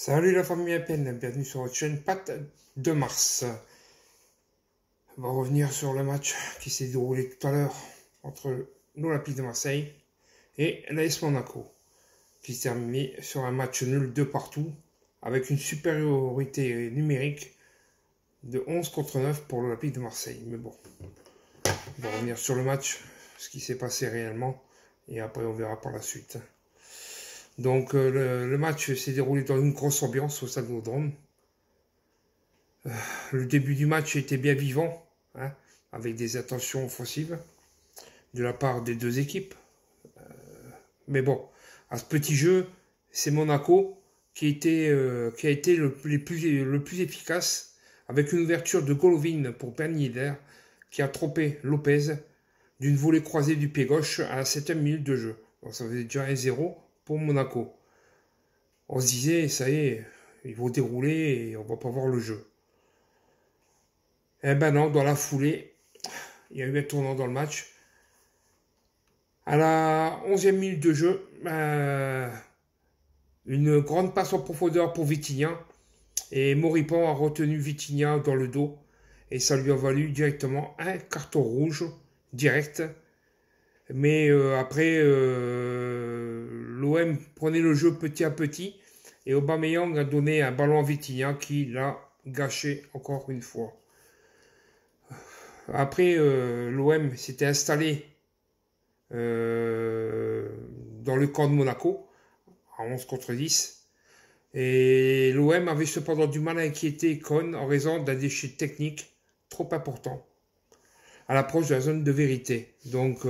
Salut la famille Appen, bienvenue sur votre chaîne Pat de Mars. On va revenir sur le match qui s'est déroulé tout à l'heure entre l'Olympique de Marseille et l'AS Monaco, qui s'est terminé sur un match nul de partout avec une supériorité numérique de 11 contre 9 pour l'Olympique de Marseille. Mais bon, on va revenir sur le match, ce qui s'est passé réellement, et après on verra par la suite. Donc le match s'est déroulé dans une grosse ambiance au Stade Vélodrome. Le début du match était bien vivant, hein, avec des intentions offensives de la part des deux équipes. Mais bon, à ce petit jeu, c'est Monaco qui a été le plus efficace, avec une ouverture de Golovin pour Ben Yedder, qui a trompé Lopez d'une volée croisée du pied gauche à la 7e minute de jeu. Donc ça faisait déjà 1-0 pour Monaco. On se disait, ça y est, ils vont dérouler et on va pas voir le jeu. Eh ben non, dans la foulée, il y a eu un tournant dans le match. À la 11e minute de jeu, une grande passe en profondeur pour Vitinha. Et Moripan a retenu Vitinha dans le dos. Et ça lui a valu directement un carton rouge direct. Mais après, l'OM prenait le jeu petit à petit. Et Aubameyang a donné un ballon à Vitinha qui l'a gâché encore une fois. Après, l'OM s'était installé dans le camp de Monaco, à 11 contre 10. Et l'OM avait cependant du mal à inquiéter Con en raison d'un déchet technique trop important à l'approche de la zone de vérité. Donc,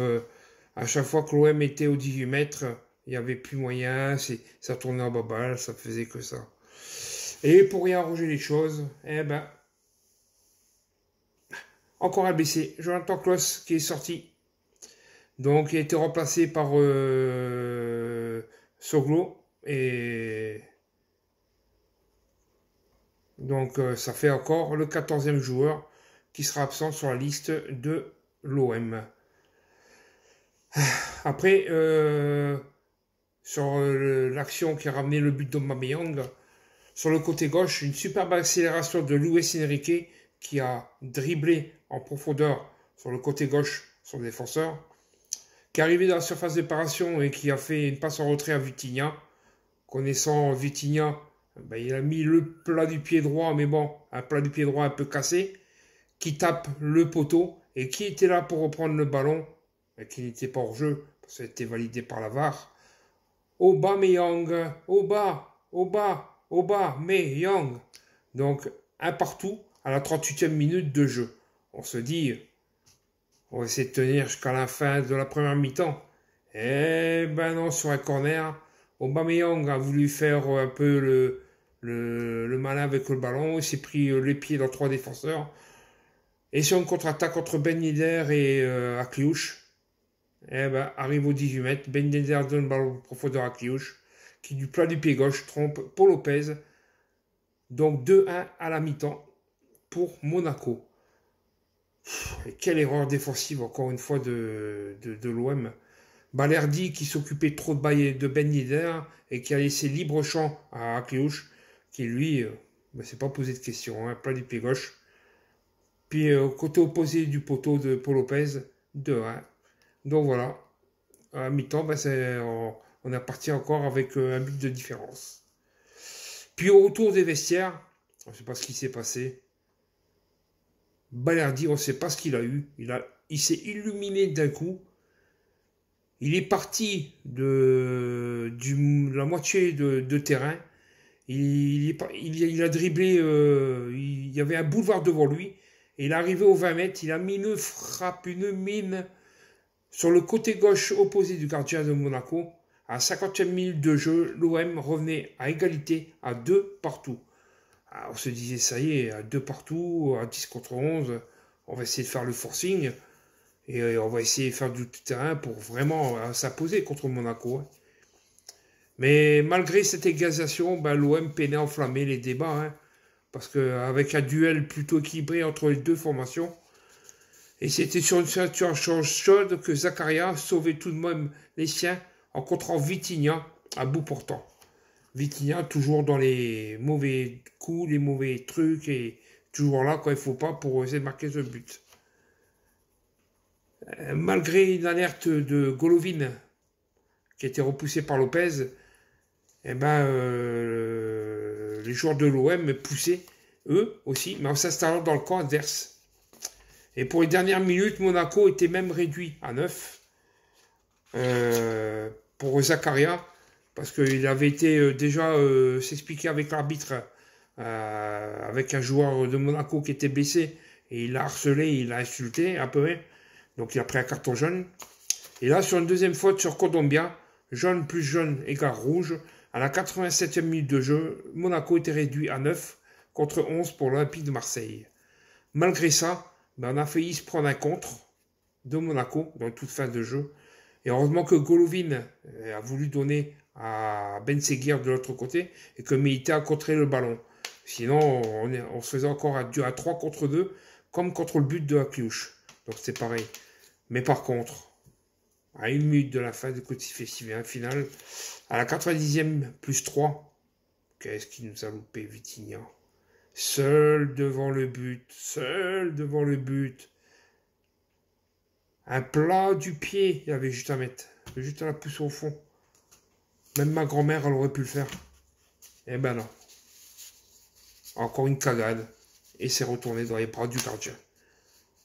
à chaque fois que l'OM était aux 18 mètres, il n'y avait plus moyen, ça tournait en baballe, ça faisait que ça. Et pour y arranger les choses, eh ben, encore un blessé, Jonathan Klaus qui est sorti. Donc il a été remplacé par Soglo. Et donc ça fait encore le 14e joueur qui sera absent sur la liste de l'OM. Après, sur l'action qui a ramené le but d'Aubameyang, sur le côté gauche, une superbe accélération de Luis Enrique qui a dribblé en profondeur sur le côté gauche son défenseur, qui est arrivé dans la surface de réparation et qui a fait une passe en retrait à Vitinha. Connaissant Vitinha, ben, il a mis le plat du pied droit, mais bon, un plat du pied droit un peu cassé, qui tape le poteau et qui était là pour reprendre le ballon, et qui n'était pas hors jeu, parce que ça a été validé par la VAR. Aubameyang, Aubameyang. Donc, un partout à la 38e minute de jeu. On se dit, on va essayer de tenir jusqu'à la fin de la première mi-temps. Eh ben non, sur un corner, Aubameyang a voulu faire un peu le malin avec le ballon. Il s'est pris les pieds dans 3 défenseurs. Et sur une contre-attaque entre Ben Yedder et Akliouche, eh ben, arrive au 18 mètres. Ben Yedder donne le ballon de profondeur à Akliouche, qui du plat du pied gauche trompe pour Lopez. Donc 2-1 à la mi-temps pour Monaco. Et quelle erreur défensive encore une fois de l'OM. Balerdi qui s'occupait trop de Ben Yedder et qui a laissé libre champ à Akliouche, qui lui ne s'est pas posé de questions, hein, plat du pied gauche. Puis côté opposé du poteau de Paul Lopez, 2-1. Donc voilà, à mi-temps, ben, on est parti encore avec un but de différence. Puis au retour des vestiaires, on ne sait pas ce qui s'est passé. Balerdi, on ne sait pas ce qu'il a eu. Il s'est illuminé d'un coup. Il est parti de la moitié de terrain. Il a dribblé. Il y avait un boulevard devant lui. Et il est arrivé aux 20 mètres. Il a mis une frappe, une mine sur le côté gauche opposé du gardien de Monaco. À la 50e minute de jeu, l'OM revenait à égalité à 2 partout. Alors on se disait, ça y est, à 2 partout, à 10 contre 11, on va essayer de faire le forcing et on va essayer de faire du terrain pour vraiment s'imposer contre Monaco. Mais malgré cette égalisation, ben, l'OM peinait à enflammer les débats, hein, parce qu'avec un duel plutôt équilibré entre les deux formations, et c'était sur une situation chaude que Zakaria sauvait tout de même les siens en contrant Vitinha à bout portant. Vitinha, toujours dans les mauvais coups, les mauvais trucs, et toujours là quand il faut pas pour essayer de marquer ce but. Malgré une alerte de Golovin, qui a été repoussée par Lopez, eh ben, les joueurs de l'OM poussaient, eux aussi, mais en s'installant dans le camp adverse. Et pour les dernières minutes, Monaco était même réduit à 9 pour Zakaria, parce qu'il avait été déjà s'expliquer avec l'arbitre, avec un joueur de Monaco qui était blessé, et il l'a harcelé, il l'a insulté un peu, donc il a pris un carton jaune. Et là, sur une deuxième faute sur Kondogbia, jaune plus jaune égale rouge, à la 87e minute de jeu, Monaco était réduit à 9 contre 11 pour l'Olympique de Marseille. Malgré ça, on a failli se prendre un contre de Monaco dans toute fin de jeu. Et heureusement que Golovin a voulu donner à Ben Seguir de l'autre côté et que Milita a contré le ballon. Sinon, on se faisait encore à 3 contre 2, comme contre le but de Akliouche. Donc c'est pareil. Mais par contre, à 1 minute de la fin du côté final, à la 90e plus 3, qu'est-ce qui nous a loupé, Vitinha? Seul devant le but, seul devant le but. Un plat du pied, il y avait juste à mettre, juste à la pousser au fond. Même ma grand-mère, elle aurait pu le faire. Eh ben non. Encore une cagade. Et c'est retourné dans les bras du gardien.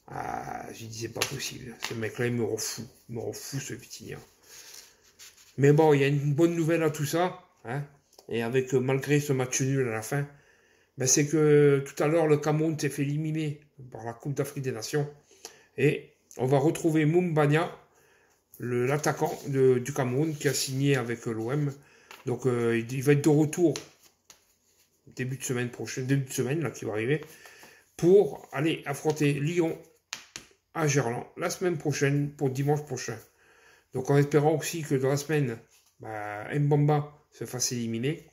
Ah, j'ai dit, c'est pas possible. Ce mec-là, il me rend fou. Il me rend fou, ce Vitinha. Mais bon, il y a une bonne nouvelle à tout ça. Hein, et avec, malgré ce match nul à la fin, ben c'est que tout à l'heure, le Cameroun s'est fait éliminer par la Coupe d'Afrique des Nations. Et on va retrouver Mumbanya, l'attaquant du Cameroun, qui a signé avec l'OM. Donc, il va être de retour début de semaine prochaine, début de semaine, là, qui va arriver, pour aller affronter Lyon à Gerland la semaine prochaine, pour dimanche prochain. Donc, en espérant aussi que dans la semaine, Mbamba se fasse éliminer.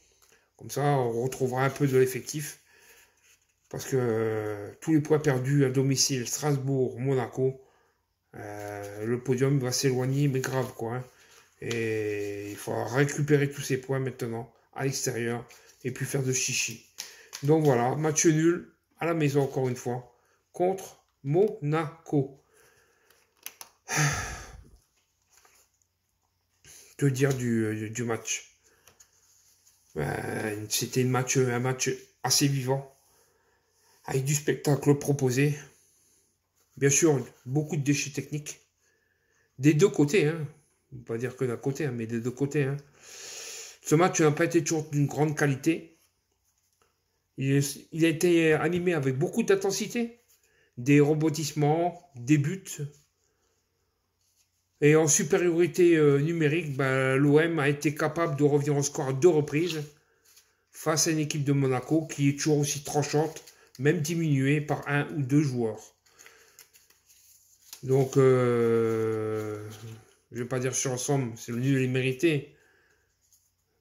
Comme ça, on retrouvera un peu de l'effectif. Parce que tous les points perdus à domicile, Strasbourg, Monaco, le podium va s'éloigner, mais grave, quoi. Hein. Et il faudra récupérer tous ces points maintenant à l'extérieur et puis faire de chichi. Donc voilà, match nul à la maison encore une fois contre Monaco. Que dire du match? C'était un match assez vivant, avec du spectacle proposé. Bien sûr, beaucoup de déchets techniques. Des deux côtés, hein. On ne peut pas dire que d'un côté, hein, mais des deux côtés. Hein. Ce match n'a pas été toujours d'une grande qualité. Il a été animé avec beaucoup d'intensité. Des rebondissements, des buts. Et en supériorité numérique, l'OM a été capable de revenir au score à 2 reprises face à une équipe de Monaco qui est toujours aussi tranchante, même diminuée par 1 ou 2 joueurs. Donc, je ne vais pas dire sur ensemble, c'est le nul et mérité.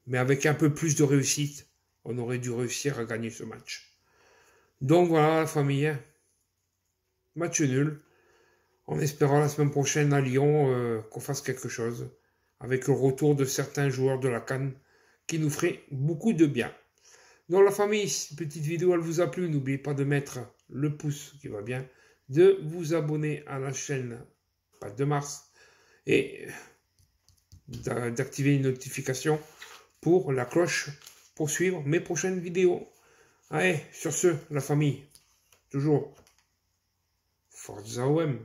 Mais avec un peu plus de réussite, on aurait dû réussir à gagner ce match. Donc voilà, la famille. Match nul. En espérant la semaine prochaine à Lyon qu'on fasse quelque chose. Avec le retour de certains joueurs de la CAN qui nous ferait beaucoup de bien. Donc la famille, si cette petite vidéo elle vous a plu, n'oubliez pas de mettre le pouce qui va bien, de vous abonner à la chaîne de Mars et d'activer une notification pour la cloche pour suivre mes prochaines vidéos. Allez, sur ce, la famille, toujours Forza OM.